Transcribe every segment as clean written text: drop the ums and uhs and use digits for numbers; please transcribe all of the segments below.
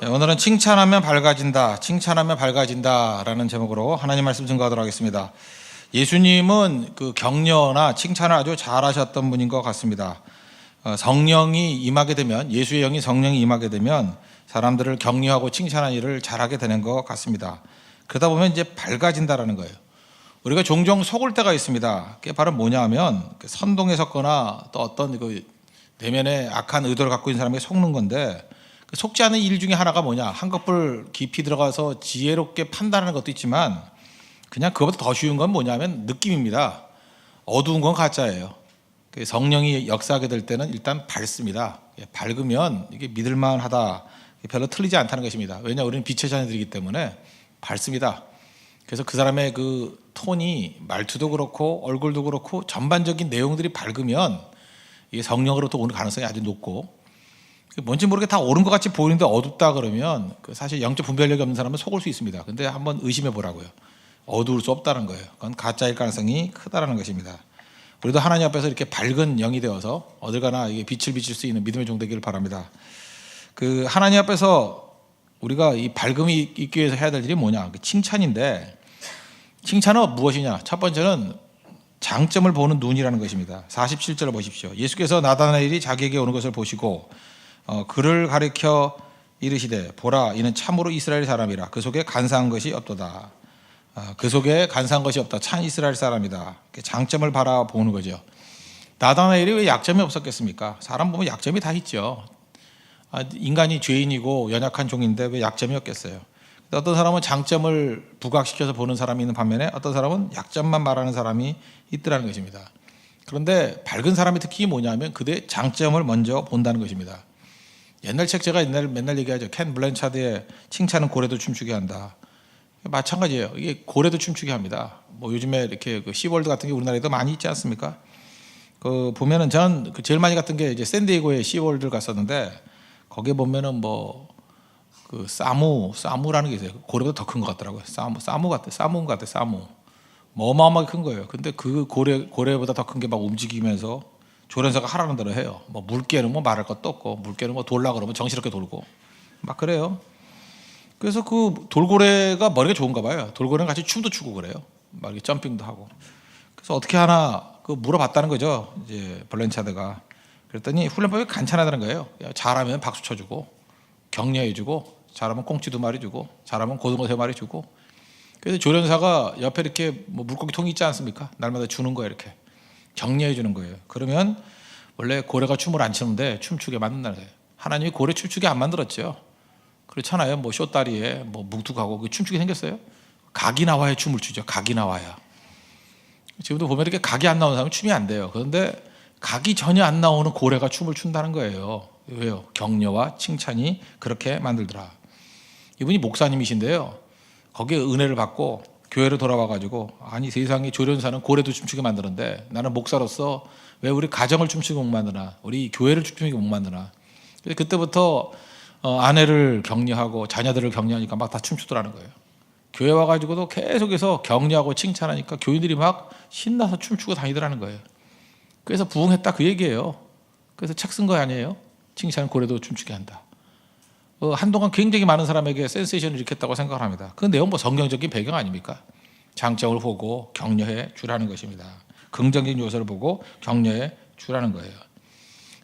네, 오늘은 칭찬하면 밝아진다, 칭찬하면 밝아진다라는 제목으로 하나님 말씀 증거하도록 하겠습니다. 예수님은 그 격려나 칭찬을 아주 잘하셨던 분인 것 같습니다. 성령이 임하게 되면, 예수의 영이 성령이 임하게 되면 사람들을 격려하고 칭찬하는 일을 잘하게 되는 것 같습니다. 그러다 보면 이제 밝아진다라는 거예요. 우리가 종종 속을 때가 있습니다. 그게 바로 뭐냐 하면 선동에 섰거나 또 어떤 그 내면에 악한 의도를 갖고 있는 사람에게 속는 건데, 속지 않은 일 중에 하나가 뭐냐, 한꺼풀 깊이 들어가서 지혜롭게 판단하는 것도 있지만 그냥 그것보다 더 쉬운 건 뭐냐면 느낌입니다. 어두운 건 가짜예요. 성령이 역사하게 될 때는 일단 밝습니다. 밝으면 이게 믿을만하다, 별로 틀리지 않다는 것입니다. 왜냐, 우리는 빛의 자녀들이기 때문에 밝습니다. 그래서 그 사람의 그 톤이, 말투도 그렇고 얼굴도 그렇고 전반적인 내용들이 밝으면 이게 성령으로부터 오는 가능성이 아주 높고, 뭔지 모르게 다 옳은 것 같이 보이는데 어둡다 그러면 사실 영적 분별력이 없는 사람은 속을 수 있습니다. 근데 한번 의심해 보라고요. 어두울 수 없다는 거예요. 그건 가짜일 가능성이 크다라는 것입니다. 우리도 하나님 앞에서 이렇게 밝은 영이 되어서 어딜 가나 이게 빛을 비칠 수 있는 믿음의 종 되기를 바랍니다. 그 하나님 앞에서 우리가 이 밝음이 있기 위해서 해야 될 일이 뭐냐? 칭찬인데, 칭찬은 무엇이냐? 첫 번째는 장점을 보는 눈이라는 것입니다. 47절을 보십시오. 예수께서 나다나엘이 자기에게 오는 것을 보시고 그를 가리켜 이르시되, 보라, 이는 참으로 이스라엘 사람이라. 그 속에 간사한 것이 없도다. 그 속에 간사한 것이 없다. 참 이스라엘 사람이다. 장점을 바라보는 거죠. 나다나엘이 왜 약점이 없었겠습니까? 사람 보면 약점이 다 있죠. 인간이 죄인이고 연약한 종인데 왜 약점이 없겠어요? 어떤 사람은 장점을 부각시켜서 보는 사람이 있는 반면에 어떤 사람은 약점만 말하는 사람이 있더라는 것입니다. 그런데 밝은 사람이 특히 뭐냐면 그들의 장점을 먼저 본다는 것입니다. 옛날 책, 제가 옛날 맨날 얘기하죠. 켄 블랜차드의 칭찬은 고래도 춤추게 한다. 마찬가지예요. 이게 고래도 춤추게 합니다. 뭐 요즘에 이렇게 그 시월드 같은 게 우리나라에도 많이 있지 않습니까? 그 보면은 전 제일 많이 갔던 게 이제 샌디에고에 시월드를 갔었는데, 거기에 보면은 뭐 그 사무라는 게 있어요. 고래보다 더 큰 것 같더라고요. 사무 같아. 뭐 어마어마하게 큰 거예요. 근데 그 고래보다 더 큰 게 막 움직이면서 조련사가 하라는 대로 해요. 뭐 물개는 뭐 말할 것도 없고, 물개는 뭐 돌라 그러면 정신없게 돌고 막 그래요. 그래서 그 돌고래가 머리가 좋은가 봐요. 돌고래는 같이 춤도 추고 그래요. 막 이렇게 점핑도 하고. 그래서 어떻게 하나 그 물어봤다는 거죠. 이제 블랜차드가. 그랬더니 훈련법이 간단하다는 거예요. 잘하면 박수 쳐주고, 격려해주고, 잘하면 꽁치 2마리 주고, 잘하면 고등어 3마리 주고. 그래서 조련사가 옆에 이렇게 뭐 물고기 통이 있지 않습니까? 날마다 주는 거예요. 이렇게 격려해 주는 거예요. 그러면 원래 고래가 춤을 안 추는데 춤추게 만든다는 거예요. 하나님이 고래 춤추게 안 만들었죠. 그렇잖아요. 뭐 쇼다리에 뭐 뭉툭하고 춤추게 생겼어요. 각이 나와야 춤을 추죠. 각이 나와야. 지금도 보면 이렇게 각이 안 나오는 사람은 춤이 안 돼요. 그런데 각이 전혀 안 나오는 고래가 춤을 춘다는 거예요. 왜요? 격려와 칭찬이 그렇게 만들더라. 이분이 목사님이신데요. 거기에 은혜를 받고 교회로 돌아와가지고, 아니 세상에 조련사는 고래도 춤추게 만드는데 나는 목사로서 왜 우리 가정을 춤추게 못 만드나, 우리 교회를 춤추게 못 만드나. 그때부터 아내를 격려하고 자녀들을 격려하니까 막 다 춤추더라는 거예요. 교회 와가지고도 계속해서 격려하고 칭찬하니까 교인들이 막 신나서 춤추고 다니더라는 거예요. 그래서 부흥했다 그 얘기예요. 그래서 책 쓴 거 아니에요? 칭찬은 고래도 춤추게 한다. 한동안 굉장히 많은 사람에게 센세이션을 일으켰다고 생각을 합니다. 그 내용 뭐 성경적인 배경 아닙니까? 장점을 보고 격려해 주라는 것입니다. 긍정적인 요소를 보고 격려해 주라는 거예요.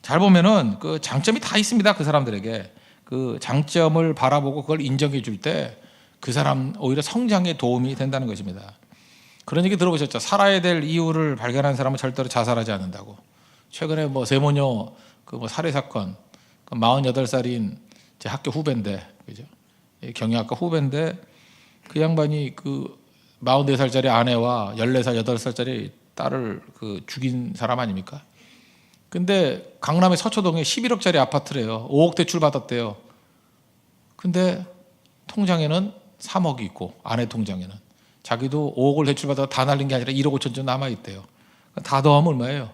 잘 보면은 그 장점이 다 있습니다. 그 사람들에게 그 장점을 바라보고 그걸 인정해 줄 때 그 사람 오히려 성장에 도움이 된다는 것입니다. 그런 얘기 들어보셨죠? 살아야 될 이유를 발견한 사람은 절대로 자살하지 않는다고. 최근에 뭐 세모녀 그 뭐 살해 사건, 48살인 제 학교 후배인데, 그죠? 경영학과 후배인데 그 양반이 그 44살짜리 아내와 14살, 8살짜리 딸을 그 죽인 사람 아닙니까? 근데 강남의 서초동에 11억짜리 아파트래요. 5억 대출 받았대요. 근데 통장에는 3억이 있고, 아내 통장에는 자기도 5억을 대출 받아 다 날린 게 아니라 1억 5천 좀 남아 있대요. 다 더하면 얼마예요?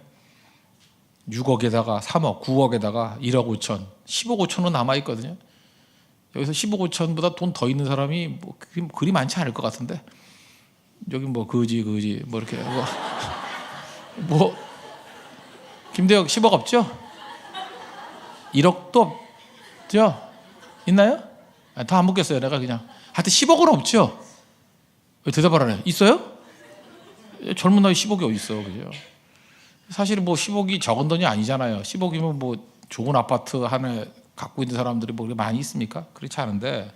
6억에다가 3억, 9억에다가 1억 5천, 10억 5천은 남아있거든요. 여기서 10억 5천보다 돈 더 있는 사람이 뭐 그리 많지 않을 것 같은데, 여기 뭐 그지 뭐 이렇게 뭐 김대혁 10억 없죠? 1억도 없죠? 있나요? 다 안 먹겠어요. 내가 그냥. 하여튼 10억은 없죠. 왜 대답을 안 해? 있어요? 젊은 나이 10억이 어디 있어, 그죠? 사실은 뭐 10억이 적은 돈이 아니잖아요. 10억이면 뭐 좋은 아파트 하나 갖고 있는 사람들이 뭐 많이 있습니까? 그렇지 않은데,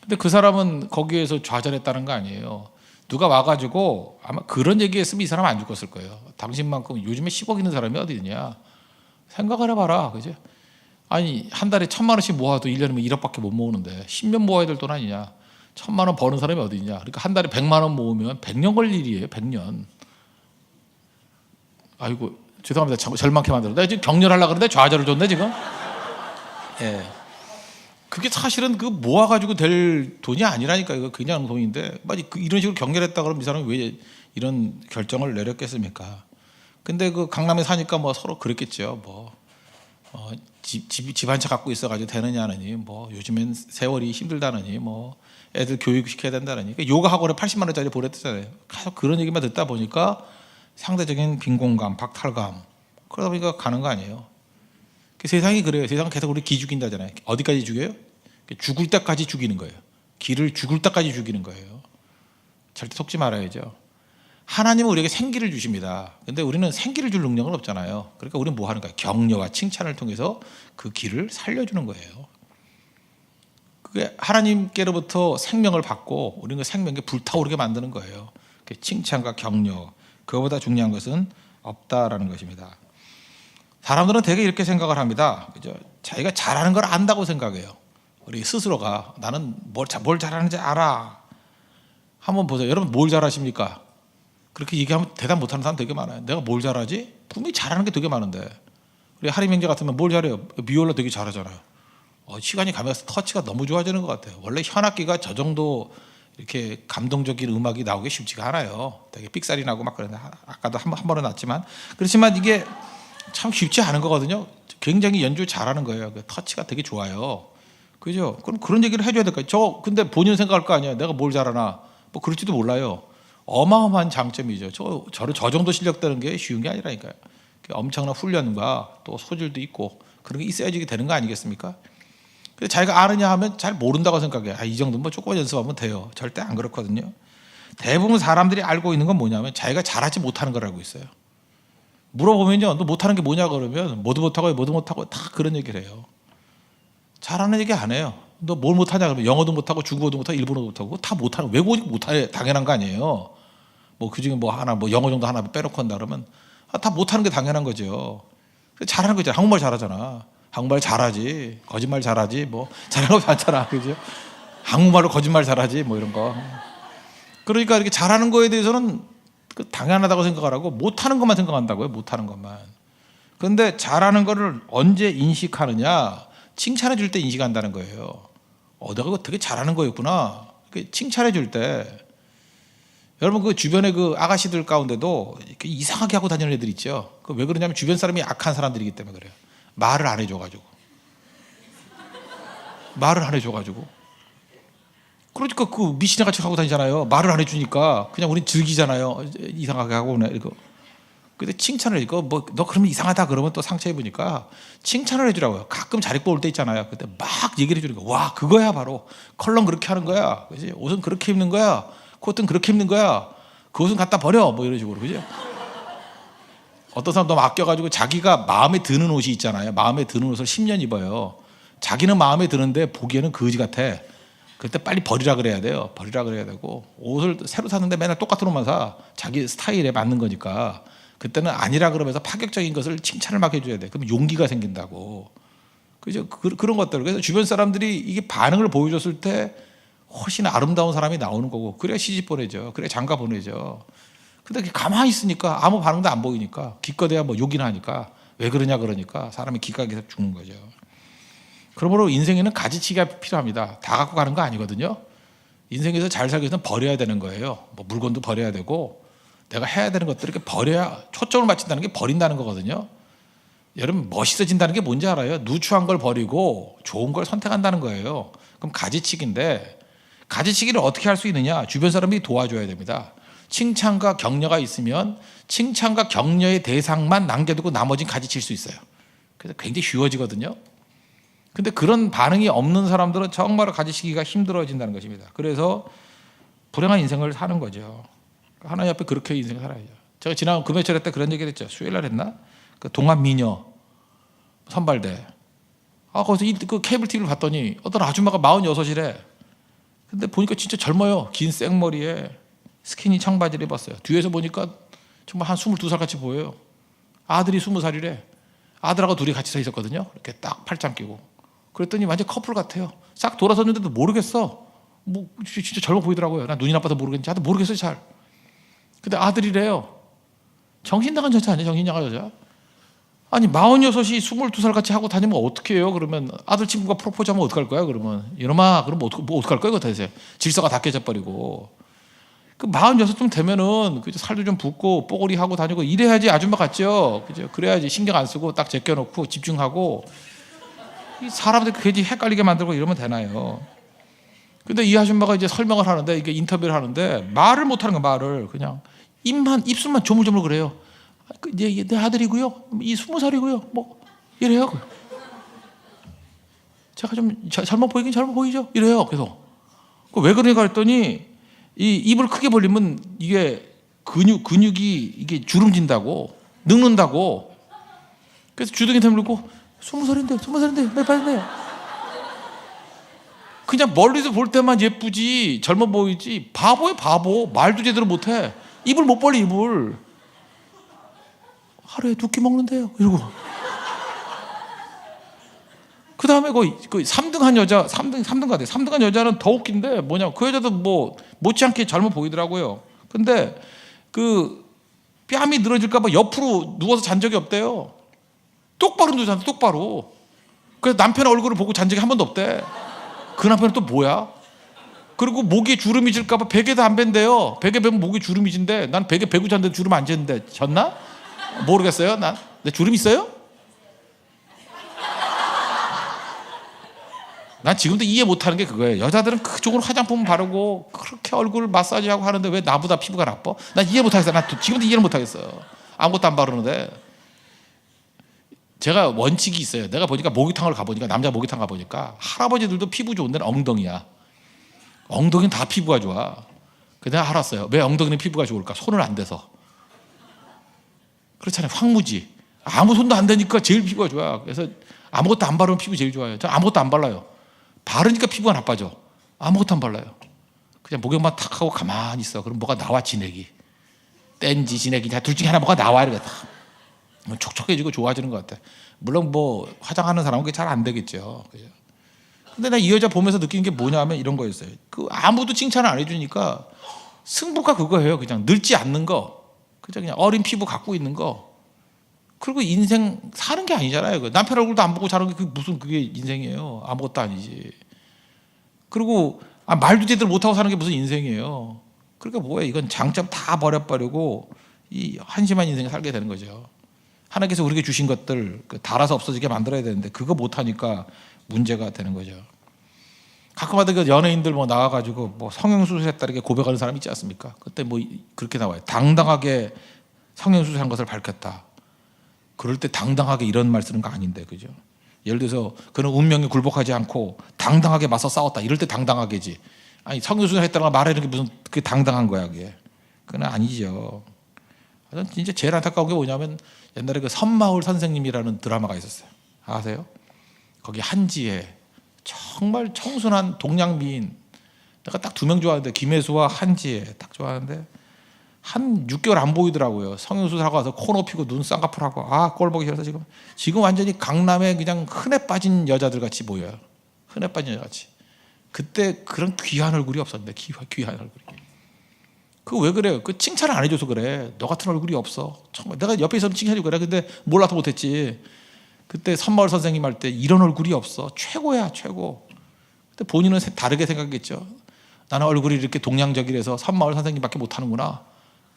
근데 그 사람은 거기에서 좌절했다는 거 아니에요. 누가 와가지고 아마 그런 얘기했으면 이 사람 안 죽었을 거예요. 당신만큼 요즘에 10억 있는 사람이 어디 있냐? 생각을 해봐라, 그죠? 아니 한 달에 1,000만 원씩 모아도 1년이면 1억밖에 못 모으는데 10년 모아야 될 돈 아니냐? 1,000만 원 버는 사람이 어디 있냐? 그러니까 한 달에 100만 원 모으면 100년 걸릴 일이에요. 100년. 아이고 죄송합니다. 절망케 만들어. 내가 지금 격려하려고 그러는데 좌절을 줬네 지금. 예. 그게 사실은 그 모아가지고 될 돈이 아니라니까. 이거 그냥 돈인데 이런 식으로 격려했다 그러면 이 사람이 왜 이런 결정을 내렸겠습니까? 근데 그 강남에 사니까 뭐 서로 그랬겠죠. 뭐 집 한 채 갖고 있어가지고 되느냐느니, 뭐 요즘엔 세월이 힘들다느니, 뭐 애들 교육 시켜야 된다느니, 요가 학원에 80만 원짜리 보냈잖아요. 계속 그런 얘기만 듣다 보니까 상대적인 빈곤감, 박탈감, 그러다 보니까 가는 거 아니에요. 세상이 그래요. 세상은 계속 우리 기 죽인다잖아요. 어디까지 죽여요? 죽을 때까지 죽이는 거예요. 기를 죽을 때까지 죽이는 거예요. 절대 속지 말아야죠. 하나님은 우리에게 생기를 주십니다. 근데 우리는 생기를 줄 능력은 없잖아요. 그러니까 우리는 뭐 하는 거야? 격려와 칭찬을 통해서 그 기를 살려주는 거예요. 그게 하나님께로부터 생명을 받고 우리는 그 생명에 불타오르게 만드는 거예요. 칭찬과 격려, 그거보다 중요한 것은 없다라는 것입니다. 사람들은 대개 이렇게 생각을 합니다. 그죠? 자기가 잘하는 걸 안다고 생각해요. 우리 스스로가 나는 뭘 잘하는지 알아. 한번 보세요. 여러분 뭘 잘하십니까? 그렇게 얘기하면 대답 못하는 사람 되게 많아요. 내가 뭘 잘하지? 분명히 잘하는 게 되게 많은데. 우리 하림 형제 같으면 뭘 잘해요? 비올라 되게 잘하잖아요. 시간이 가면서 터치가 너무 좋아지는 것 같아요. 원래 현악기가 저 정도 이렇게 감동적인 음악이 나오기 쉽지가 않아요. 되게 삑사리 나고 막 그러는데, 아까도 한 번은 났지만, 그렇지만 이게 참 쉽지 않은 거거든요. 굉장히 연주 잘하는 거예요. 그 터치가 되게 좋아요. 그죠? 그럼 그런 얘기를 해줘야 될까요? 근데 본인 생각할 거 아니에요. 내가 뭘 잘하나? 뭐 그럴지도 몰라요. 어마어마한 장점이죠. 저 정도 실력 되는 게 쉬운 게 아니라니까요. 엄청난 훈련과 또 소질도 있고 그런 게 있어야지 되는 거 아니겠습니까? 근데 자기가 아느냐 하면 잘 모른다고 생각해요. 이 정도면 뭐 조금 연습하면 돼요. 절대 안 그렇거든요. 대부분 사람들이 알고 있는 건 뭐냐면 자기가 잘하지 못하는 걸 알고 있어요. 물어보면요, 너 못하는 게 뭐냐 그러면 뭐도 못하고 다 그런 얘기를 해요. 잘하는 얘기 안 해요. 너 뭘 못하냐 그러면 영어도 못하고 중국어도 못하고 일본어도 못하고 다 못하는, 외국어도 못하네, 당연한 거 아니에요. 뭐 그중에 뭐 하나, 뭐 영어 정도 하나 빼놓고 한다 그러면 다 못하는 게 당연한 거죠. 잘하는 거잖아. 한국말 잘하잖아. 한국말 잘하지. 거짓말 잘하지. 뭐 잘하는 거 많잖아. 그죠? 한국말로 거짓말 잘하지. 뭐 이런 거. 그러니까 이렇게 잘하는 거에 대해서는 당연하다고 생각을 하고 못하는 것만 생각한다고요. 못하는 것만. 그런데 잘하는 거를 언제 인식하느냐? 칭찬해 줄 때 인식한다는 거예요. 내가 되게 잘하는 거였구나. 칭찬해 줄 때. 여러분 그 주변에 그 아가씨들 가운데도 이렇게 이상하게 하고 다니는 애들 있죠. 왜 그러냐면 주변 사람이 악한 사람들이기 때문에 그래요. 말을 안 해줘가지고. 말을 안 해줘가지고. 그러니까 그 미신애 같이 하고 다니잖아요. 말을 안 해주니까 그냥 우린 즐기잖아요. 이상하게 하고 이거. 근데 칭찬을 해주고 너 그러면 이상하다 그러면 또 상처 입으니까 칭찬을 해주라고요. 가끔 잘 입고 올 때 있잖아요. 그때 막 얘기를 해주니까 와 그거야 바로 컬럼 그렇게 하는 거야. 그지? 옷은 그렇게 입는 거야. 코트는 그렇게 입는 거야. 그 옷은 갖다 버려. 뭐 이런 식으로. 그죠? 어떤 사람 너무 아껴가지고 자기가 마음에 드는 옷이 있잖아요. 마음에 드는 옷을 10년 입어요. 자기는 마음에 드는데 보기에는 거지 같아. 그때 빨리 버리라 그래야 돼요. 버리라 그래야 되고, 옷을 새로 샀는데 맨날 똑같은 옷만 사. 자기 스타일에 맞는 거니까. 그때는 아니라 그러면서 파격적인 것을 칭찬을 막 해줘야 돼. 그럼 용기가 생긴다고. 그죠? 그런 것들. 그래서 주변 사람들이 이게 반응을 보여줬을 때 훨씬 아름다운 사람이 나오는 거고, 그래야 시집 보내죠. 그래야 장가 보내죠. 근데 가만히 있으니까 아무 반응도 안 보이니까 기껏해야 뭐 욕이나 하니까 왜 그러냐 그러니까 사람이 기가 계속 죽는 거죠. 그러므로 인생에는 가지치기가 필요합니다. 다 갖고 가는 거 아니거든요. 인생에서 잘 살기 위해서는 버려야 되는 거예요. 뭐 물건도 버려야 되고 내가 해야 되는 것들을 이렇게 버려야, 초점을 맞춘다는 게 버린다는 거거든요. 여러분 멋있어진다는 게 뭔지 알아요? 누추한 걸 버리고 좋은 걸 선택한다는 거예요. 그럼 가지치기인데, 가지치기를 어떻게 할 수 있느냐? 주변 사람들이 도와줘야 됩니다. 칭찬과 격려가 있으면 칭찬과 격려의 대상만 남겨두고 나머지는 가지칠 수 있어요. 그래서 굉장히 쉬워지거든요. 근데 그런 반응이 없는 사람들은 정말 가지시기가 힘들어진다는 것입니다. 그래서 불행한 인생을 사는 거죠. 하나님 앞에 그렇게 인생을 살아야죠. 제가 지난 금요일에 때 그런 얘기를 했죠. 수요일 날 했나? 그 동안 미녀 선발대. 거기서 그 케이블 TV를 봤더니 어떤 아줌마가 46이래. 근데 보니까 진짜 젊어요. 긴 생머리에 스키니 청바지를 입었어요. 뒤에서 보니까 정말 한 22살 같이 보여요. 아들이 20살이래. 아들하고 둘이 같이 서 있었거든요. 이렇게 딱 팔짱 끼고. 그랬더니 완전 커플 같아요. 싹 돌아섰는데도 모르겠어. 뭐 진짜 젊어 보이더라고요. 난 눈이 나빠서 모르겠는지 하여튼 모르겠어요 잘. 근데 아들이래요. 정신 나간 여자 아니야? 정신 나간 여자? 아니 46이 22살 같이 하고 다니면 어떻게 해요? 그러면 아들 친구가 프로포즈하면 어떡할 거야? 그러면 이놈아 그럼 뭐 어떡할 거야? 이거 대체 질서가 다 깨져버리고 그 46쯤 되면은 살도 좀 붓고 뽀글이 하고 다니고 이래야지 아줌마 같죠? 그죠? 그래야지 신경 안 쓰고 딱 제껴놓고 집중하고 이 사람들 괜히 헷갈리게 만들고 이러면 되나요? 근데 이 아줌마가 이제 설명을 하는데 이게 인터뷰를 하는데 말을 못 하는 거야 말을 그냥 입술만 조물조물 그래요. 내 아들이고요. 이 20살이고요. 뭐 이래요. 제가 좀 젊어 보이긴 젊어 보이죠. 이래요. 계속. 왜 그러니까 했더니 이 입을 크게 벌리면 이게 근육이 이게 주름진다고 늙는다고. 그래서 주둥이 템물고 20살인데 빨리. 그냥 멀리서 볼 때만 예쁘지 젊어 보이지 바보야 바보. 말도 제대로 못해. 입을 못 벌리 입을. 하루에 2끼 먹는데요. 이러고. 그 다음에 그 3등한 여자, 3등 같아요. 3등한 여자는 더 웃긴데 뭐냐. 그 여자도 뭐 못지않게 젊어 보이더라고요. 근데 그 뺨이 늘어질까봐 옆으로 누워서 잔 적이 없대요. 똑바로 누워서 똑바로. 그래서 남편 얼굴을 보고 잔 적이 한 번도 없대. 그 남편은 또 뭐야? 그리고 목에 주름이 질까봐 베개도 안 벤대요. 베개 베면 목에 주름이 진대. 난 베개 베고 잤는데 주름 안 졌는데 졌나? 모르겠어요. 내 주름 있어요? 난 지금도 이해 못하는 게 그거예요. 여자들은 그쪽으로 화장품 바르고 그렇게 얼굴 마사지하고 하는데 왜 나보다 피부가 나빠? 난 이해 못하겠어요. 난 지금도 이해를 못하겠어요. 아무것도 안 바르는데. 제가 원칙이 있어요. 내가 보니까 목욕탕을 가보니까 남자 목욕탕 가보니까 할아버지들도 피부 좋은 데는 엉덩이야. 엉덩이는 다 피부가 좋아. 그래서 내가 알았어요. 왜 엉덩이는 피부가 좋을까? 손을 안 대서. 그렇잖아요. 황무지. 아무 손도 안 대니까 제일 피부가 좋아. 그래서 아무것도 안 바르면 피부 제일 좋아요. 저 아무것도 안 발라요. 바르니까 피부가 나빠져. 아무것도 안 발라요. 그냥 목욕만 탁 하고 가만히 있어. 그럼 뭐가 나와 진액이. 뗀지 진액이 둘 중에 하나 뭐가 나와 이러겠다. 촉촉해지고 좋아지는 것 같아. 물론 뭐 화장하는 사람은 그게 잘 안 되겠죠. 그죠? 근데 나 이 여자 보면서 느낀 게 뭐냐면 이런 거였어요. 그 아무도 칭찬을 안 해주니까 승부가 그거예요. 그냥 늙지 않는 거. 그냥 어린 피부 갖고 있는 거. 그리고 인생 사는 게 아니잖아요. 남편 얼굴도 안 보고 자는 게 무슨 그게 인생이에요. 아무것도 아니지. 그리고 말도 제대로 못하고 사는 게 무슨 인생이에요. 그러니까 뭐예요? 이건 장점 다 버려버리고 이 한심한 인생을 살게 되는 거죠. 하나님께서 우리에게 주신 것들 달아서 없어지게 만들어야 되는데 그거 못하니까 문제가 되는 거죠. 가끔가다 그 연예인들 뭐 나와가지고 뭐 성형수술했다 이렇게 고백하는 사람 있지 않습니까? 그때 뭐 그렇게 나와요. 당당하게 성형수술한 것을 밝혔다. 그럴 때 당당하게 이런 말 쓰는 거 아닌데, 그죠? 예를 들어서 그는 운명에 굴복하지 않고 당당하게 맞서 싸웠다. 이럴 때 당당하게지. 아니 성형수술 했다가 말하는 게 무슨 그게 당당한 거야, 그게. 그건 아니죠. 진짜 제일 안타까운 게 뭐냐면 옛날에 그 섬마을 선생님이라는 드라마가 있었어요. 아세요? 거기 한지에 정말 청순한 동양미인, 내가 딱 2명 좋아하는데 김혜수와 한지에 딱 좋아하는데 한 6개월 안 보이더라고요. 성형수술하고 와서 코 높이고 눈 쌍꺼풀하고 꼴 보기 싫어서 지금 완전히 강남에 그냥 흔해 빠진 여자들 같이 보여요. 흔해 빠진 여자 같이. 그때 그런 귀한 얼굴이 없었는데 귀한 얼굴이. 그 왜 그래요? 그 칭찬을 안 해줘서 그래. 너 같은 얼굴이 없어. 정말 내가 옆에 있으면 칭찬해주고 그래. 근데 몰라서 못했지. 그때 선마을 선생님 할 때 이런 얼굴이 없어. 최고야 최고. 근데 본인은 다르게 생각했겠죠. 나는 얼굴이 이렇게 동양적이라서 선마을 선생님밖에 못하는구나.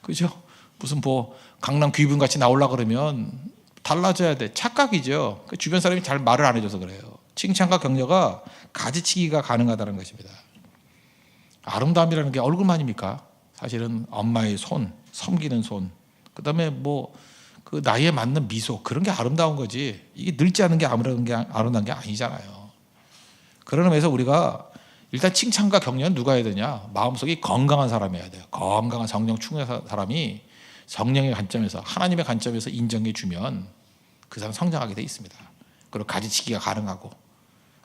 그죠? 무슨 뭐 강남 귀분 같이 나오려고 그러면 달라져야 돼. 착각이죠. 그 주변 사람이 잘 말을 안 해줘서 그래요. 칭찬과 격려가 가지치기가 가능하다는 것입니다. 아름다움이라는 게 얼굴만입니까? 사실은 엄마의 손, 섬기는 손, 그 다음에 뭐 그 나이에 맞는 미소, 그런 게 아름다운 거지. 이게 늙지 않은 게 아름다운 게 아니잖아요. 그런 의미에서 우리가 일단 칭찬과 격려는 누가 해야 되냐? 마음속이 건강한 사람이 해야 돼요. 건강한 성령 충만한 사람이 성령의 관점에서, 하나님의 관점에서 인정해 주면 그 사람 성장하게 돼 있습니다. 그리고 가지치기가 가능하고.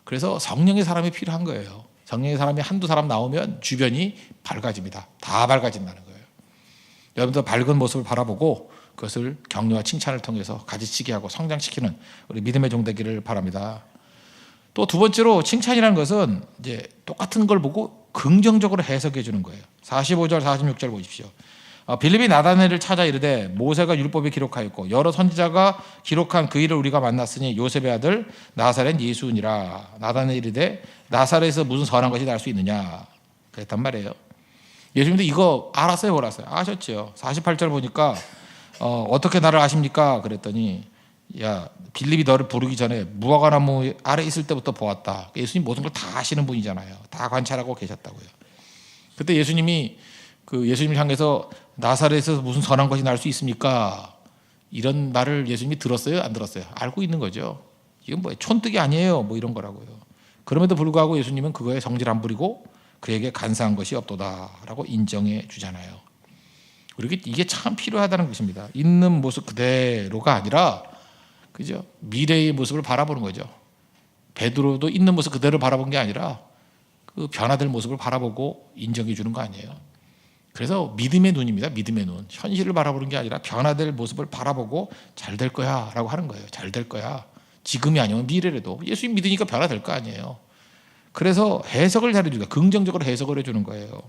그래서 성령의 사람이 필요한 거예요. 성령의 사람이 한두 사람 나오면 주변이 밝아집니다. 다 밝아진다는 거예요. 여러분들 밝은 모습을 바라보고 그것을 격려와 칭찬을 통해서 가지치기하고 성장시키는 우리 믿음의 종 되기를 바랍니다. 또 두 번째로 칭찬이라는 것은 이제 똑같은 걸 보고 긍정적으로 해석해 주는 거예요. 45절 46절 보십시오. 빌립이 나다나엘을 찾아 이르되 모세가 율법에 기록하였고 여러 선지자가 기록한 그 일을 우리가 만났으니 요셉의 아들 나사렛 예수니라. 나다나엘이 이르되 나사렛에서 무슨 선한 것이 날 수 있느냐 그랬단 말이에요. 예수님도 이거 알았어요, 몰랐어요? 아셨죠. 48절 보니까 어떻게 나를 아십니까? 그랬더니 야, 빌립이 너를 부르기 전에 무화과나무 아래 있을 때부터 보았다. 예수님 모든 걸 다 아시는 분이잖아요. 다 관찰하고 계셨다고요. 그때 예수님이 예수님을 향해서 나사렛에서 무슨 선한 것이 날 수 있습니까? 이런 말을 예수님이 들었어요? 안 들었어요? 알고 있는 거죠. 이건 뭐 촌뜨기 아니에요. 뭐 이런 거라고요. 그럼에도 불구하고 예수님은 그거에 성질 안 부리고 그에게 간사한 것이 없도다라고 인정해 주잖아요. 우리에게 이게 참 필요하다는 것입니다. 있는 모습 그대로가 아니라 그죠? 미래의 모습을 바라보는 거죠. 베드로도 있는 모습 그대로 바라본 게 아니라 그 변화될 모습을 바라보고 인정해 주는 거 아니에요. 그래서 믿음의 눈입니다. 믿음의 눈. 현실을 바라보는 게 아니라 변화될 모습을 바라보고 잘 될 거야 라고 하는 거예요. 잘 될 거야. 지금이 아니면 미래라도. 예수님 믿으니까 변화될 거 아니에요. 그래서 해석을 잘해주니까 긍정적으로 해석을 해주는 거예요.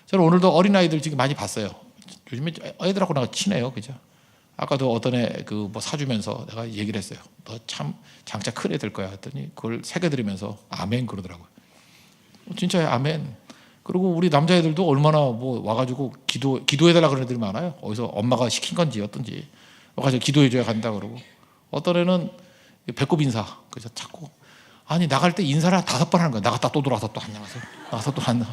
저는 오늘도 어린아이들 지금 많이 봤어요. 요즘에 애들하고 나가 친해요. 그죠? 아까도 어떤 애 뭐 사주면서 내가 얘기를 했어요. 너 참 장차 큰 애 될 거야 했더니 그걸 새겨드리면서 아멘 그러더라고요. 진짜 아멘. 그리고 우리 남자애들도 얼마나 뭐 와가지고 기도해달라 그런 애들이 많아요. 어디서 엄마가 시킨 건지 어떤지 와가지고 기도해줘야 간다 그러고, 어떤 애는 배꼽 인사 그래서 자꾸 아니 나갈 때 인사를 5번 하는 거야. 나갔다 또 돌아와서 또 안녕하세요. 나가서 또 안녕.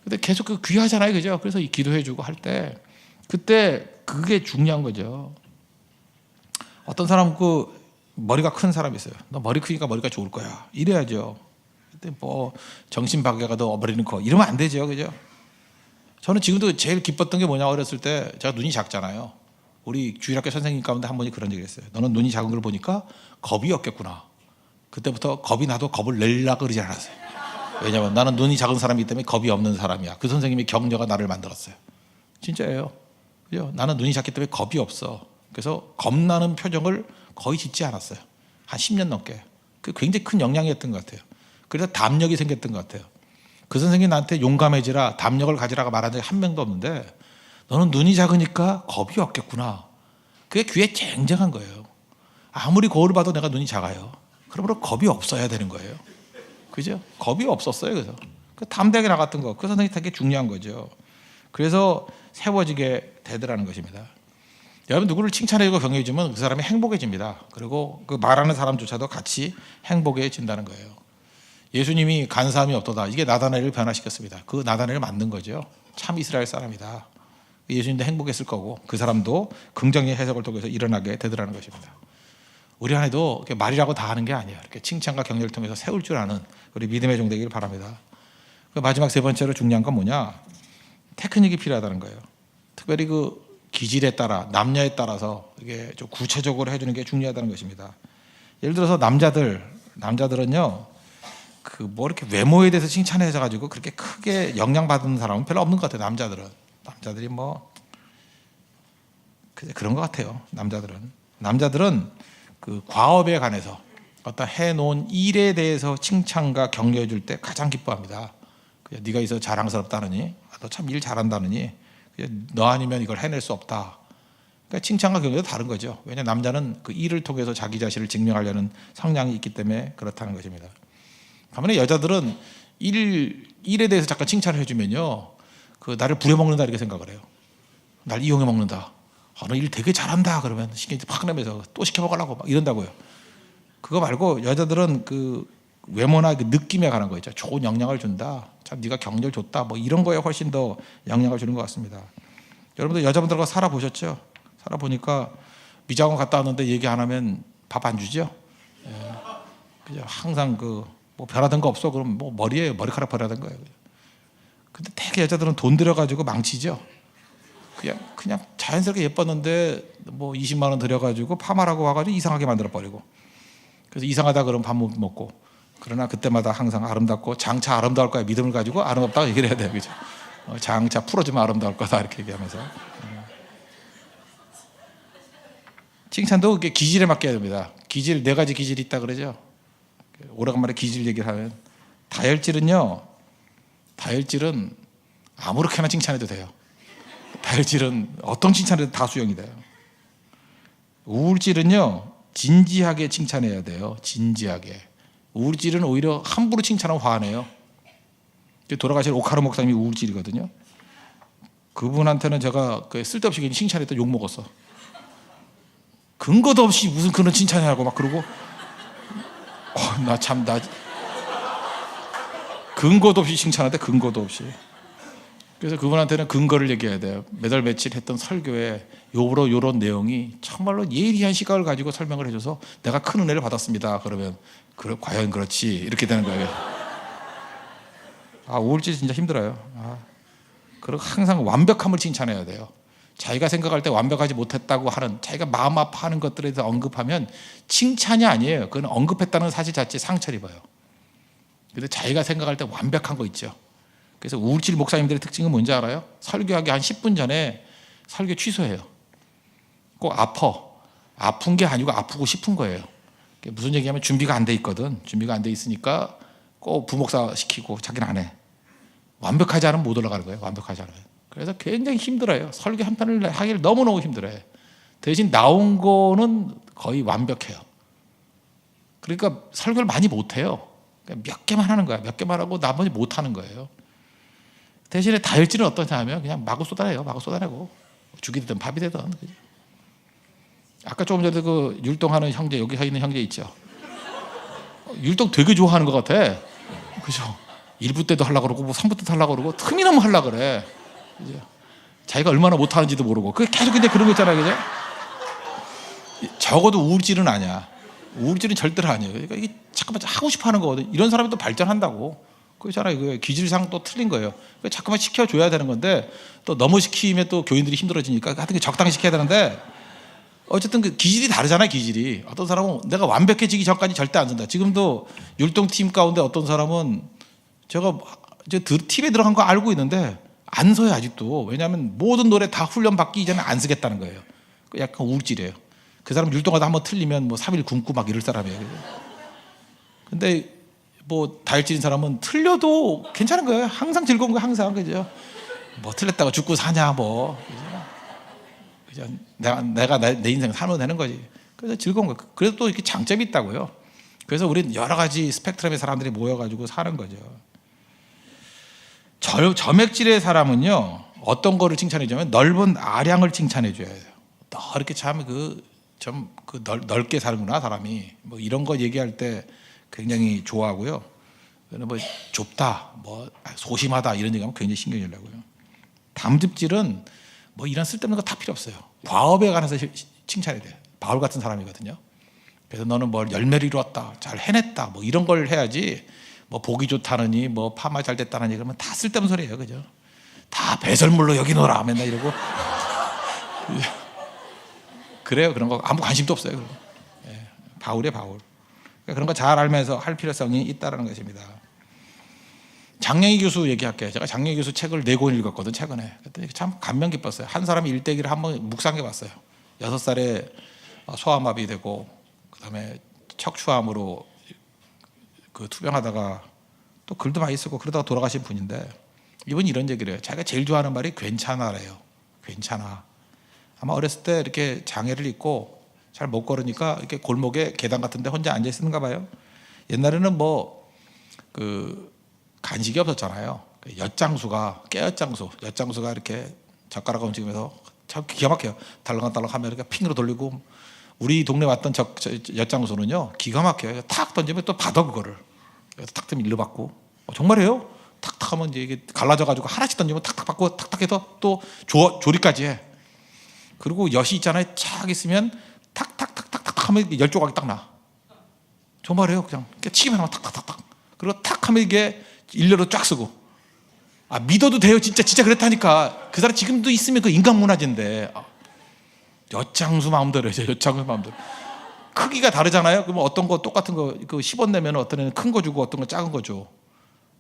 근데 계속 그 귀하잖아요, 그죠? 그래서 이 기도해주고 할 때 그때 그게 중요한 거죠. 어떤 사람 머리가 큰 사람이 있어요. 너 머리 크니까 머리가 좋을 거야. 이래야죠. 그때 뭐 정신박애가 더 어버리는 거 이러면 안 되죠, 그죠? 저는 지금도 제일 기뻤던 게 뭐냐, 어렸을 때 제가 눈이 작잖아요. 우리 주일학교 선생님 가운데 한 분이 그런 얘기를 했어요. 너는 눈이 작은 걸 보니까 겁이 없겠구나. 그때부터 겁이 나도 겁을 내려고 그러지 않았어요. 왜냐하면 나는 눈이 작은 사람이기 때문에 겁이 없는 사람이야. 그 선생님의 격려가 나를 만들었어요. 진짜예요. 그죠? 나는 눈이 작기 때문에 겁이 없어. 그래서 겁나는 표정을 거의 짓지 않았어요. 한 10년 넘게. 그 굉장히 큰 영향이었던 것 같아요. 그래서 담력이 생겼던 것 같아요. 그 선생님이 나한테 용감해지라, 담력을 가지라고 말한 적이 한 명도 없는데 너는 눈이 작으니까 겁이 없겠구나. 그게 귀에 쟁쟁한 거예요. 아무리 거울을 봐도 내가 눈이 작아요. 그러므로 겁이 없어야 되는 거예요. 그죠? 겁이 없었어요. 그래서 담대하게 나갔던 거, 그 선생님이 되게 중요한 거죠. 그래서 세워지게 되더라는 것입니다. 여러분 누구를 칭찬해주고 격려해주면 그 사람이 행복해집니다. 그리고 그 말하는 사람조차도 같이 행복해진다는 거예요. 예수님이 간사함이 없도다. 이게 나다나엘을 변화시켰습니다. 그 나다나엘을 만든 거죠. 참 이스라엘 사람이다. 예수님도 행복했을 거고 그 사람도 긍정의 해석을 통해서 일어나게 되더라는 것입니다. 우리 안에도 말이라고 다 하는 게 아니에요. 이렇게 칭찬과 격려를 통해서 세울 줄 아는 우리 믿음의 종 되기를 바랍니다. 마지막 세 번째로 중요한 건 뭐냐? 테크닉이 필요하다는 거예요. 특별히 그 기질에 따라, 남녀에 따라서 이게 좀 구체적으로 해주는 게 중요하다는 것입니다. 예를 들어서 남자들은요, 뭐 이렇게 외모에 대해서 칭찬해서 가지고 그렇게 크게 영향받는 사람은 별로 없는 것 같아요. 남자들이 뭐 그런 것 같아요. 남자들은 그 과업에 관해서 어떤 해놓은 일에 대해서 칭찬과 격려해 줄 때 가장 기뻐합니다. 네가 있어 자랑스럽다느니, 너 참 일 잘한다느니, 너 아니면 이걸 해낼 수 없다. 그러니까 칭찬과 격려도 다른 거죠. 왜냐하면 남자는 그 일을 통해서 자기 자신을 증명하려는 성향이 있기 때문에 그렇다는 것입니다. 반면에 여자들은 일에 대해서 잠깐 칭찬을 해주면요, 나를 부려먹는다 이렇게 생각을 해요. 날 이용해 먹는다. 너 일 되게 잘한다. 그러면 신경이 확 내면서 또 시켜 먹으려고 막 이런다고요. 그거 말고 여자들은 그 외모나 그 느낌에 관한 거 있죠. 좋은 영향을 준다. 참 네가 격려를 줬다. 뭐 이런 거에 훨씬 더 영향을 주는 것 같습니다. 여러분들 여자분들과 살아보셨죠? 살아보니까 미장원 갔다 왔는데 얘기 안 하면 밥 안 주죠? 예. 그죠? 항상 뭐 변하던 거 없어? 그럼 뭐 머리에 머리카락 변하던 거예요. 근데 되게 여자들은 돈 들여가지고 망치죠. 그냥 자연스럽게 예뻤는데 뭐 20만 원 들여가지고 파마라고 와가지고 이상하게 만들어 버리고. 그래서 이상하다 그러면 밥 못 먹고. 그러나 그때마다 항상 아름답고 장차 아름다울 거야 믿음을 가지고 아름답다고 얘기를 해야 돼요, 그죠? 장차 풀어주면 아름다울 거다 이렇게 얘기하면서. 칭찬도 그게 기질에 맞게 해야 됩니다. 기질 4가지 기질이 있다 그러죠. 오래간만에 기질 얘기를 하면 다혈질은 아무렇게나 칭찬해도 돼요. 다혈질은 어떤 칭찬해도 다 수용이 돼요. 우울질은요 진지하게 칭찬해야 돼요. 진지하게. 우울질은 오히려 함부로 칭찬하면 화내요. 돌아가신 오카르 목사님이 우울질이거든요. 그분한테는 제가 쓸데없이 괜히 칭찬했다 욕 먹었어. 근거도 없이 무슨 그런 칭찬이라고 막 그러고 나 근거도 없이 칭찬하는데 근거도 없이. 그래서 그분한테는 근거를 얘기해야 돼요. 몇 월 며칠 했던 설교에 요런 내용이 정말로 예리한 시각을 가지고 설명을 해줘서 내가 큰 은혜를 받았습니다. 그러면 과연 그렇지 이렇게 되는 거예요. 우울질 진짜 힘들어요. 그리고 항상 완벽함을 칭찬해야 돼요. 자기가 생각할 때 완벽하지 못했다고 하는, 자기가 마음 아파하는 것들에 대해서 언급하면 칭찬이 아니에요. 그건 언급했다는 사실 자체에 상처를 입어요. 그런데 자기가 생각할 때 완벽한 거 있죠. 그래서 우울질 목사님들의 특징은 뭔지 알아요? 설교하기 한 10분 전에 설교 취소해요. 꼭 아픈 게 아니고 아프고 싶은 거예요. 무슨 얘기하면 준비가 안 돼 있거든. 준비가 안 돼 있으니까 꼭 부목사 시키고 자기는 안 해. 완벽하지 않으면 못 올라가는 거예요. 완벽하지 않으면. 그래서 굉장히 힘들어요. 설교 한 편을 하기를 너무너무 힘들어요. 대신 나온 거는 거의 완벽해요. 그러니까 설교를 많이 못해요. 몇 개만 하는 거야. 몇 개만 하고 나머지 못하는 거예요. 대신에 다혈질은 어떠냐 하면 그냥 마구 쏟아내요. 마구 쏟아내고 죽이 되든 밥이 되든. 아까 조금 전에 그 율동하는 형제, 여기 서 있는 형제 있죠. 율동 되게 좋아하는 것 같아. 그죠? 1부 때도 하려고 그러고 뭐 3부 때도 하려고 그러고 틈이 나면 하려고 그래. 그죠? 자기가 얼마나 못하는지도 모르고. 계속 근데 그런 거 있잖아요. 그죠? 적어도 우울질은 아니야. 우울질은 절대로 아니에요. 그러니까 이게 잠깐만 하고 싶어 하는 거거든. 이런 사람이 또 발전한다고. 그렇잖아요. 그 기질상 또 틀린 거예요. 자꾸만 시켜줘야 되는 건데 또 너무 시키면 또 교인들이 힘들어지니까 하여튼 적당히 시켜야 되는데 어쨌든 그 기질이 다르잖아요. 기질이. 어떤 사람은 내가 완벽해지기 전까지 절대 안 쓴다. 지금도 율동팀 가운데 어떤 사람은 제가 팁에 들어간 거 알고 있는데 안 써요 아직도. 왜냐하면 모든 노래 다 훈련 받기 이전에 안 쓰겠다는 거예요. 약간 우울질이에요. 그 사람 율동하다 한번 틀리면 뭐 3일 굶고 막 이럴 사람이에요. 근데 뭐 다혈질인 사람은 틀려도 괜찮은 거예요. 항상 즐거운 거 항상. 그죠? 뭐 틀렸다고 죽고 사냐 뭐. 그죠? 내가 내 인생 살면 되는 거지. 그래서 즐거운 거예요. 그래서 또 이렇게 장점이 있다고요. 그래서 우리는 여러 가지 스펙트럼의 사람들이 모여가지고 사는 거죠. 점액질의 사람은요 어떤 거를 칭찬해주면 넓은 아량을 칭찬해줘야 돼요. 너 이렇게 참 넓게 사는구나 사람이. 뭐 이런 거 얘기할 때 굉장히 좋아하고요. 뭐 좁다, 뭐 소심하다 이런 얘기하면 굉장히 신경이 나고요. 담즙질은 뭐 이런 쓸데없는 거 다 필요 없어요. 과업에 관해서 칭찬해야 돼요. 바울 같은 사람이거든요. 그래서 너는 뭘 열매를 이루었다, 잘 해냈다, 뭐 이런 걸 해야지. 뭐 보기 좋다느니, 뭐 파마 잘 됐다느니 그러면 다 쓸데없는 소리예요, 그죠? 다 배설물로 여기 놓으라 맨날 이러고. 그래요, 그런 거 아무 관심도 없어요. 그런 거. 바울이에요, 바울. 그런 거 잘 알면서 할 필요성이 있다는 것입니다. 장영희 교수 얘기할게요. 제가 장영희 교수 책을 4권 읽었거든 최근에. 그랬더니 참 감명 깊었어요. 한 사람이 일대기를 한번 묵상해 봤어요. 6살에 소아마비 되고 그다음에 척추암으로 투병하다가 또 글도 많이 쓰고 그러다가 돌아가신 분인데 이분이 이런 얘기를 해요. 자기가 제일 좋아하는 말이 괜찮아래요. 괜찮아. 아마 어렸을 때 이렇게 장애를 입고 잘 못 걸으니까 이렇게 골목에 계단 같은 데 혼자 앉아 있었는가 봐요. 옛날에는 뭐 간식이 없었잖아요. 엿장수가 이렇게 젓가락을 움직이면서 참 기가 막혀요. 달랑달랑 하면 이렇게 핑으로 돌리고. 우리 동네 왔던 엿장수는요 기가 막혀요. 탁 던지면 또 받아 그거를. 탁 뜨면 일로 받고. 정말이에요. 탁탁 하면 이제 이게 갈라져가지고 하나씩 던지면 탁탁 받고 탁탁 해서 또 조리까지 해. 그리고 엿이 있잖아요. 착 있으면 탁탁탁탁탁 하면 10조각이 딱 나. 정말이에요. 그냥 치기만 하면 탁탁탁탁. 그리고 탁 하면 이게 일렬로 쫙 쓰고, 믿어도 돼요. 진짜 그랬다니까. 그 사람 지금도 있으면 그 인간문화재인데. 엿장수 마음대로 해요. 엿장수 마음대로. 크기가 다르잖아요. 그러면 어떤 거 똑같은 거 그 10원 내면 어떤 애는 큰 거 주고 어떤 거 작은 거 줘.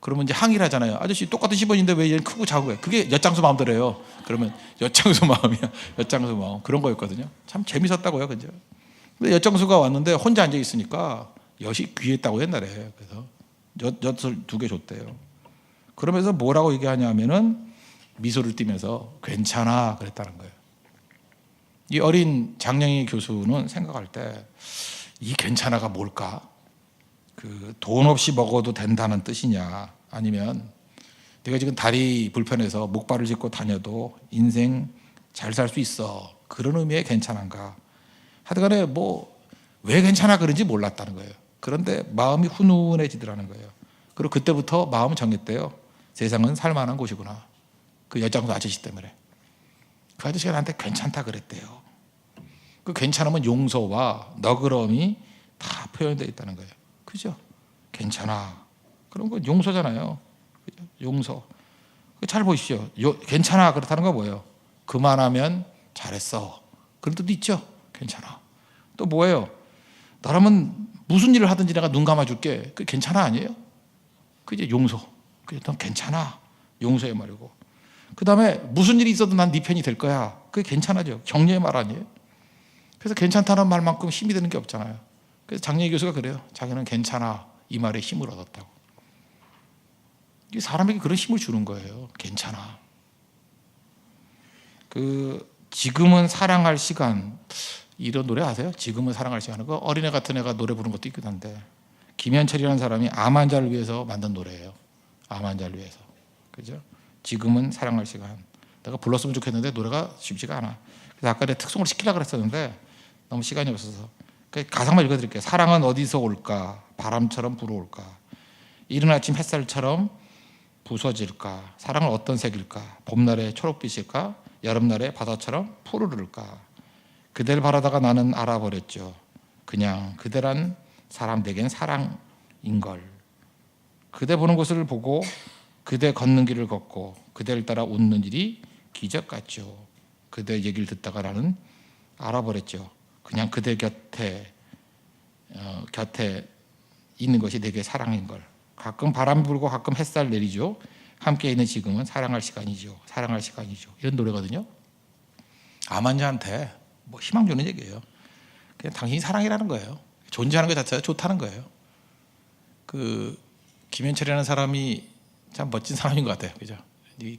그러면 이제 항의를 하잖아요. 아저씨 똑같은 10원인데 왜 얘는 크고 작은 거예요? 그게 엿장수 마음대로예요. 그러면 엿장수 마음이야. 엿장수 마음. 그런 거였거든요. 참 재밌었다고요. 그죠? 근데 엿장수가 왔는데 혼자 앉아 있으니까 엿이 귀했다고 옛날에. 그래서 엿을 2개 줬대요. 그러면서 뭐라고 얘기하냐면은 미소를 띠면서 괜찮아 그랬다는 거예요. 이 어린 장영희 교수는 생각할 때 이 괜찮아가 뭘까? 그 돈 없이 먹어도 된다는 뜻이냐, 아니면 내가 지금 다리 불편해서 목발을 짚고 다녀도 인생 잘 살 수 있어, 그런 의미의 괜찮은가? 하여튼간에 뭐 왜 괜찮아 그런지 몰랐다는 거예요. 그런데 마음이 훈훈해지더라는 거예요. 그리고 그때부터 마음은 정했대요. 세상은 살만한 곳이구나. 그 엿장수 아저씨 때문에. 그 아저씨가 나한테 괜찮다 그랬대요. 그 괜찮으면 용서와 너그러움이 다 표현되어 있다는 거예요. 그죠? 괜찮아. 그런 건 용서잖아요. 그죠? 용서. 잘 보십시오. 괜찮아 그렇다는 건 뭐예요? 그만하면 잘했어. 그런 뜻도 있죠. 괜찮아. 또 뭐예요? 나라면 무슨 일을 하든지 내가 눈 감아줄게. 그 괜찮아 아니에요? 그게 용서. 그게 넌 괜찮아. 용서의 말이고. 그 다음에 무슨 일이 있어도 난 네 편이 될 거야. 그게 괜찮아죠. 격려의 말 아니에요? 그래서 괜찮다는 말만큼 힘이 드는 게 없잖아요. 그래서 장영희 교수가 그래요. 자기는 괜찮아. 이 말에 힘을 얻었다고. 이게 사람에게 그런 힘을 주는 거예요. 괜찮아. 지금은 사랑할 시간, 이런 노래 아세요? 지금은 사랑할 시간. 그 어린애 같은 애가 노래 부른 것도 있긴 한데, 김현철이라는 사람이 암 환자를 위해서 만든 노래예요. 암 환자를 위해서. 그죠? 지금은 사랑할 시간. 내가 불렀으면 좋겠는데 노래가 쉽지가 않아. 그래서 아까 내가 특송을 시키려고 그랬었는데 너무 시간이 없어서 가사만 읽어드릴게요. 사랑은 어디서 올까? 바람처럼 불어올까? 이른 아침 햇살처럼 부서질까? 사랑은 어떤 색일까? 봄날의 초록빛일까? 여름날의 바다처럼 푸르를까? 그댈 바라다가 나는 알아버렸죠. 그냥 그대란 사람, 내겐 사랑인걸. 그대 보는 곳을 보고 그대 걷는 길을 걷고 그대를 따라 웃는 일이 기적 같죠. 그대 얘기를 듣다가 나는 알아버렸죠. 그냥 그대 곁에 있는 것이 내게 사랑인 걸. 가끔 바람 불고 가끔 햇살 내리죠. 함께 있는 지금은 사랑할 시간이죠. 사랑할 시간이죠. 이런 노래거든요. 암 환자한테 뭐 희망 주는 얘기예요. 그냥 당신이 사랑이라는 거예요. 존재하는 것 자체가 좋다는 거예요. 김현철이라는 사람이 참 멋진 사람인 것 같아요. 그죠?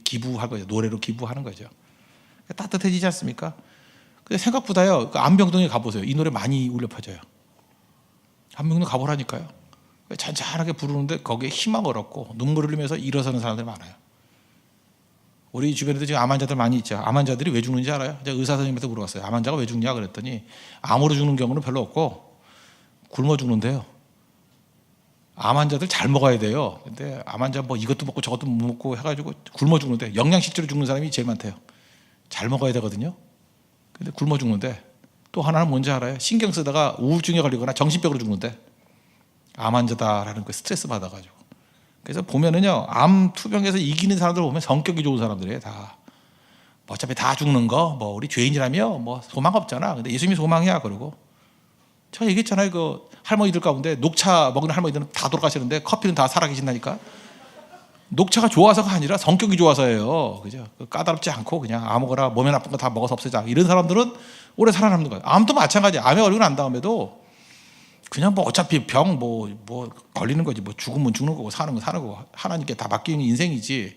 기부할 거죠. 노래로 기부하는 거죠. 따뜻해지지 않습니까? 근데 생각보다요, 안병동에 가보세요. 이 노래 많이 울려 퍼져요. 안병동 가보라니까요. 잔잔하게 부르는데 거기에 희망을 얻고 눈물을 흘리면서 일어서는 사람들이 많아요. 우리 주변에도 지금 암 환자들 많이 있죠. 암 환자들이 왜 죽는지 알아요? 제가 의사 선생님한테 물어봤어요. 암 환자가 왜 죽냐 그랬더니 암으로 죽는 경우는 별로 없고 굶어 죽는데요. 암 환자들 잘 먹어야 돼요. 근데 암 환자 뭐 이것도 먹고 저것도 못 먹고 해가지고 굶어 죽는데, 영양실조로 죽는 사람이 제일 많대요. 잘 먹어야 되거든요. 근데 굶어 죽는데, 또 하나는 뭔지 알아요? 신경 쓰다가 우울증에 걸리거나 정신병으로 죽는데, 암 환자다라는 그 스트레스 받아가지고. 그래서 보면은요, 암 투병에서 이기는 사람들 보면 성격이 좋은 사람들이에요. 다 어차피 다 죽는 거, 뭐 우리 죄인이라며 뭐 소망 없잖아. 근데 예수님이 소망이야. 그러고 제가 얘기했잖아요. 그 할머니들 가운데 녹차 먹는 할머니들은 다 돌아가시는데 커피는 다 살아계신다니까. 녹차가 좋아서가 아니라 성격이 좋아서예요. 그죠? 까다롭지 않고 그냥 아무거나 몸에 나쁜 거 다 먹어서 없애자. 이런 사람들은 오래 살아남는 거예요. 암도 마찬가지예요. 암에 걸리고 난 다음에도 그냥 뭐 어차피 병 뭐 걸리는 거지. 뭐 죽으면 죽는 거고 사는 건 사는 거고 하나님께 다 맡기는 인생이지.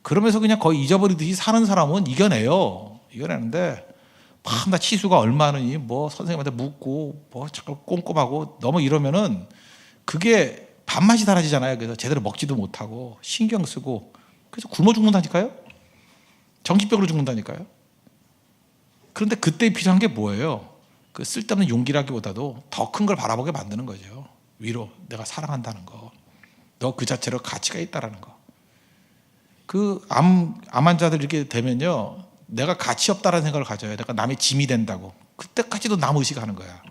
그러면서 그냥 거의 잊어버리듯이 사는 사람은 이겨내요. 이겨내는데 나 치수가 얼마느니 뭐 선생님한테 묻고 뭐 자꾸 꼼꼼하고 너무 이러면은 그게 밥맛이 달라지잖아요. 그래서 제대로 먹지도 못하고 신경 쓰고 그래서 굶어 죽는다니까요. 정신병으로 죽는다니까요. 그런데 그때 필요한 게 뭐예요? 그 쓸데없는 용기라기보다도 더 큰 걸 바라보게 만드는 거죠. 위로, 내가 사랑한다는 거, 너 그 자체로 가치가 있다라는 거. 암 환자들 이렇게 되면요, 내가 가치 없다라는 생각을 가져요. 내가 남의 짐이 된다고. 그때까지도 남 의식하는 거야.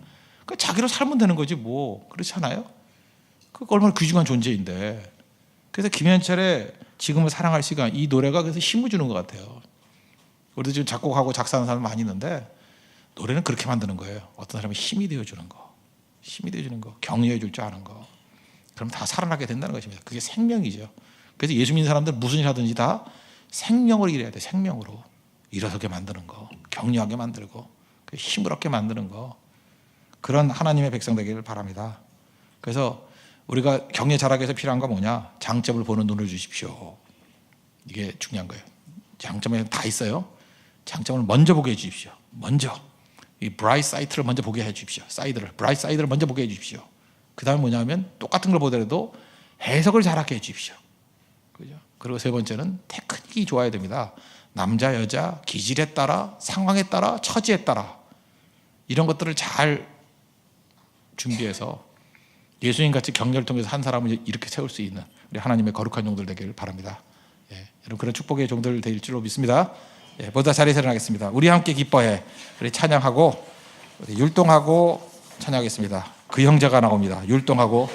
자기로 살면 되는 거지 뭐. 그렇지 않아요? 그 얼마나 귀중한 존재인데. 그래서 김현철의 지금을 사랑할 시간, 이 노래가 그래서 힘을 주는 것 같아요. 우리도 지금 작곡하고 작사하는 사람 많이 있는데 노래는 그렇게 만드는 거예요. 어떤 사람이 힘이 되어주는 거, 힘이 되어주는 거, 격려해 줄 줄 아는 거. 그럼 다 살아나게 된다는 것입니다. 그게 생명이죠. 그래서 예수 믿는 사람들 무슨 일 하든지 다 생명으로 일해야 돼. 생명으로 일어서게 만드는 거, 격려하게 만들고 힘을 얻게 만드는 거. 그런 하나님의 백성 되기를 바랍니다. 그래서 우리가 격려 잘하기 위해서 필요한 거 뭐냐? 장점을 보는 눈을 주십시오. 이게 중요한 거예요. 장점에 다 있어요. 장점을 먼저 보게 해 주십시오. 먼저 이 브라이트 사이드를 먼저 보게 해 주십시오. 브라이트 사이드를 먼저 보게 해 주십시오. 그 다음에 뭐냐면 똑같은 걸 보더라도 해석을 잘하게 해 주십시오. 그죠? 그리고 세 번째는 테크닉이 좋아야 됩니다. 남자, 여자, 기질에 따라, 상황에 따라, 처지에 따라 이런 것들을 잘 준비해서 예수님 같이 격려를 통해서 한 사람을 이렇게 세울 수 있는 우리 하나님의 거룩한 종들 되기를 바랍니다. 여러분 그런 축복의 종들 될 줄로 믿습니다. 보다 자리에서 일어나겠습니다. 우리 함께 기뻐해. 우리 찬양하고 우리 율동하고 찬양하겠습니다. 그 형제가 나옵니다. 율동하고